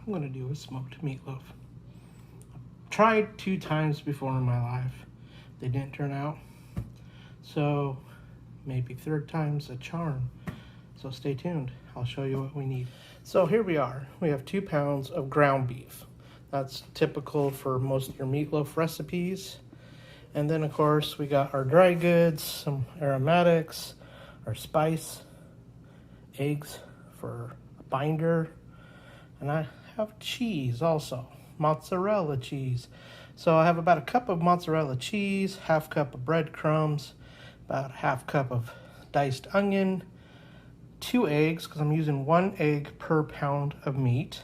I'm gonna do a smoked meatloaf. I've tried 2 times before in my life. They didn't turn out. So maybe 3rd time's a charm. So stay tuned. I'll show you what we need. So here we are. We have 2 pounds of ground beef. That's typical for most of your meatloaf recipes. And then of course we got our dry goods, some aromatics, our spice, eggs for a binder, and I have cheese also, mozzarella cheese. So I have about a cup of mozzarella cheese, half cup of breadcrumbs, about half cup of diced onion, 2 eggs, because I'm using 1 egg per pound of meat.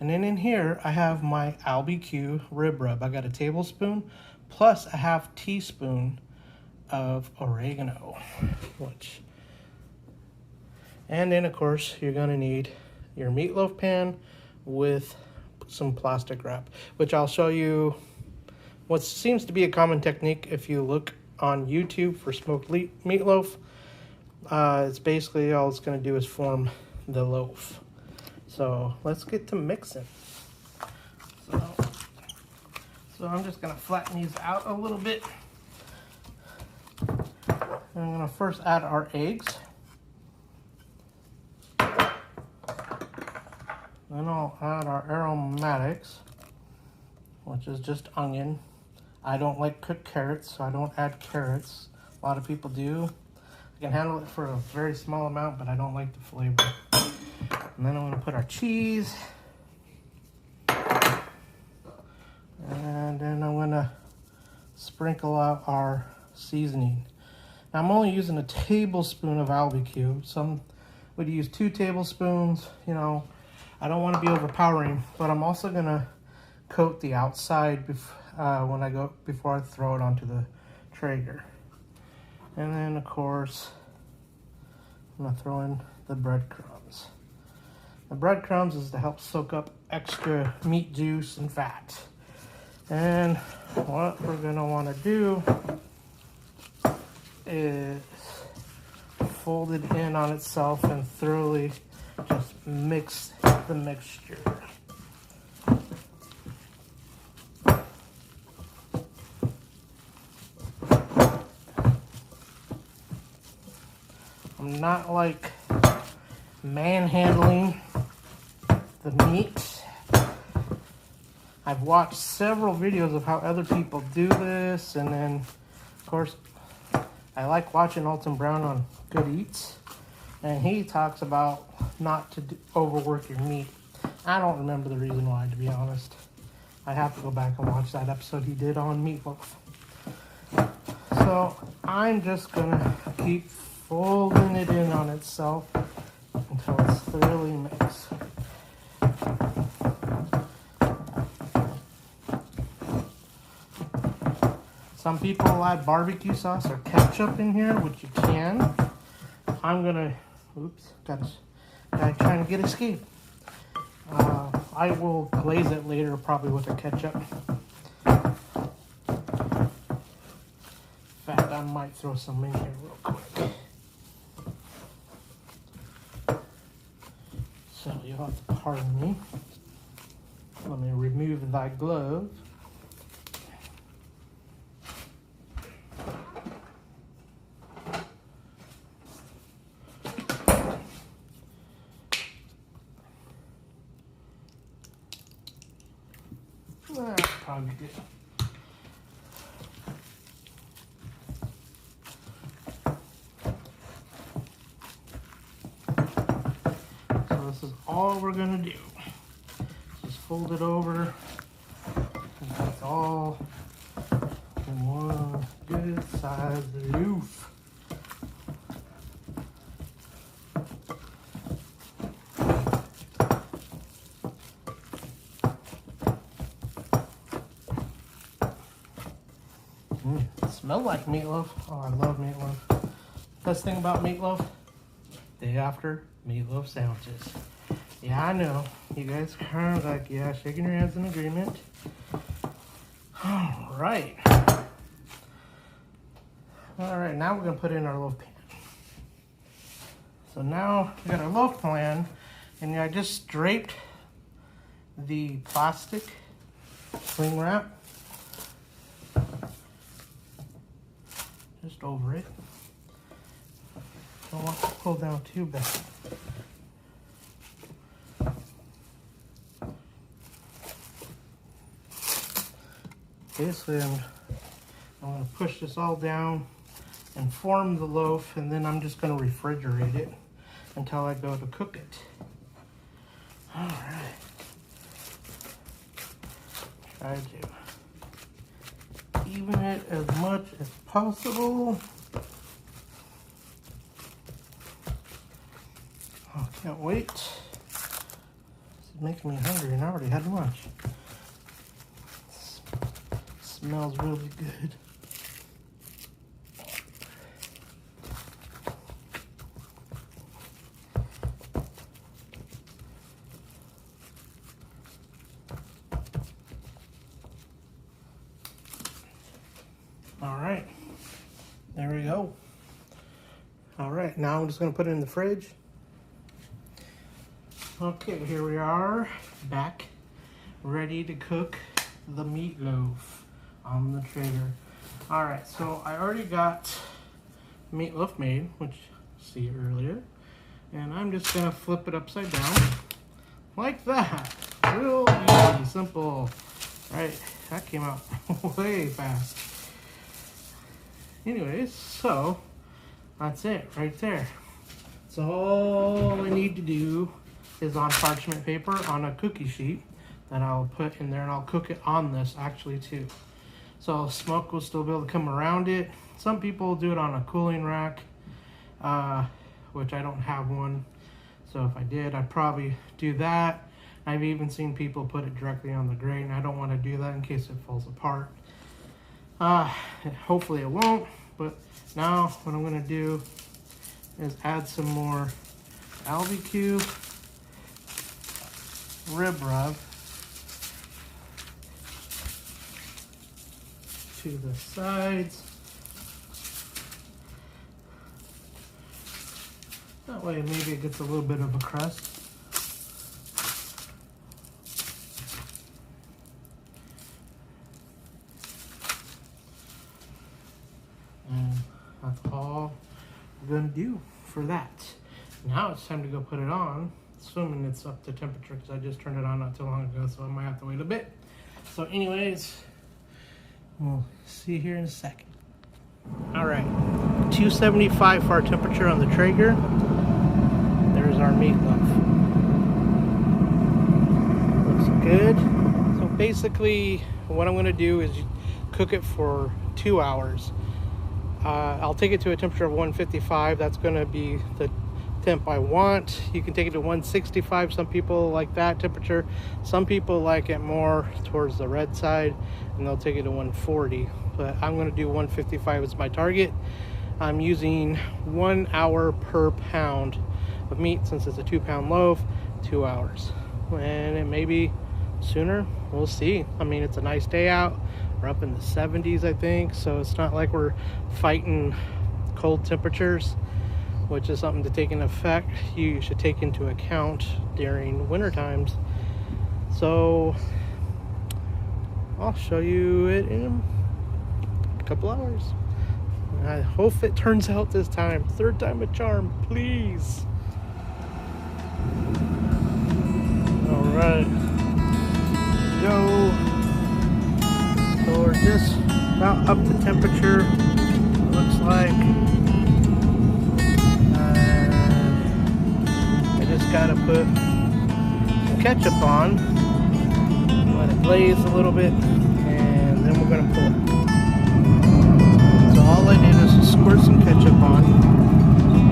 And then in here I have my AlbyQ Rib Rub. I got a tablespoon plus a half teaspoon of oregano, and then of course you're gonna need your meatloaf pan with some plastic wrap, which I'll show you what seems to be a common technique if you look on YouTube for smoked meatloaf. It's basically all it's gonna do is form the loaf. So let's get to mixing. So I'm just gonna flatten these out a little bit. I'm gonna first add our eggs. Then I'll add our aromatics, which is just onion. I don't like cooked carrots, so I don't add carrots. A lot of people do. I can handle it for a very small amount, but I don't like the flavor. And then I'm gonna put our cheese. And then I'm gonna sprinkle out our seasoning. Now I'm only using a tablespoon of AlbyQ. Some would use 2 tablespoons. You know, I don't want to be overpowering, but I'm also gonna coat the outside before I throw it onto the Traeger. And then of course I'm gonna throw in the breadcrumbs. The breadcrumbs is to help soak up extra meat juice and fat. And what we're gonna wanna do is fold it in on itself and thoroughly just mix the mixture. I'm not like manhandling the meat. I've watched several videos of how other people do this, and then of course I like watching Alton Brown on Good Eats, and he talks about not to overwork your meat. I don't remember the reason why, to be honest. I have to go back and watch that episode he did on meatloaf. So I'm just gonna keep folding it in on itself until it's thoroughly mixed. Some people add barbecue sauce or ketchup in here, which you can. I'm gonna, guy trying to get escape. I will glaze it later, probably with a ketchup. In fact, I might throw some in here real quick. So you'll have to pardon me. Let me remove thy glove. That's probably good. So this is all we're gonna do. Just fold it over, and that's all in one good sized loaf. Smell like meatloaf. Oh, I love meatloaf. Best thing about meatloaf, day after meatloaf sandwiches. Yeah, I know. You guys kind of like, yeah, shaking your heads in agreement. All right. All right, now we're gonna put in our loaf pan. So now we got our loaf pan, and I just draped the plastic cling wrap just over it. Don't want to pull down too bad. Basically, I'm going to push this all down and form the loaf, and then I'm just going to refrigerate it until I go to cook it. All right. Try to even it as much as possible. Oh, can't wait. This is making me hungry, and I already had lunch. Smells really good. All right, there we go. All right, now I'm just gonna put it in the fridge. Okay, here we are, back, ready to cook the meatloaf on the Traeger. All right, so I already got meatloaf made, which you see earlier, and I'm just gonna flip it upside down like that. Real easy, simple. All right, that came out way fast. Anyways, so that's it right there. So all I need to do is on parchment paper on a cookie sheet that I'll put in there, and I'll cook it on this actually too. So smoke will still be able to come around it. Some people do it on a cooling rack, which I don't have one. So if I did, I'd probably do that. I've even seen people put it directly on the grate, and I don't want to do that in case it falls apart. Hopefully it won't, but now what I'm going to do is add some more AlbyQ Rib Rub to the sides. That way maybe it gets a little bit of a crust. And that's all we're gonna do for that. Now it's time to go put it on, assuming it's up to temperature, because I just turned it on not too long ago, so I might have to wait a bit. So anyways, we'll see here in a second. All right, 275 for our temperature on the Traeger. There's our meatloaf. Looks good. So basically, what I'm gonna do is cook it for 2 hours. I'll take it to a temperature of 155. That's gonna be the temp I want. You can take it to 165. Some people like that temperature. Some people like it more towards the red side, and they'll take it to 140. But I'm gonna do 155 as my target. I'm using 1 hour per pound of meat. Since it's a 2-pound loaf, 2 hours. And it may be sooner, we'll see. I mean, it's a nice day out. We're up in the 70s, I think, so it's not like we're fighting cold temperatures, which is something to take into effect. You should take into account during winter times. So I'll show you it in a couple hours. I hope it turns out this time. Third time a charm, please. All right, go. So we're just about up to temperature, it looks like. I just gotta put some ketchup on, let it glaze a little bit, and then we're gonna pull it. So all I did is squirt some ketchup on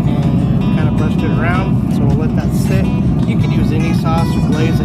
and kind of brushed it around. So we'll let that sit. You could use any sauce or glaze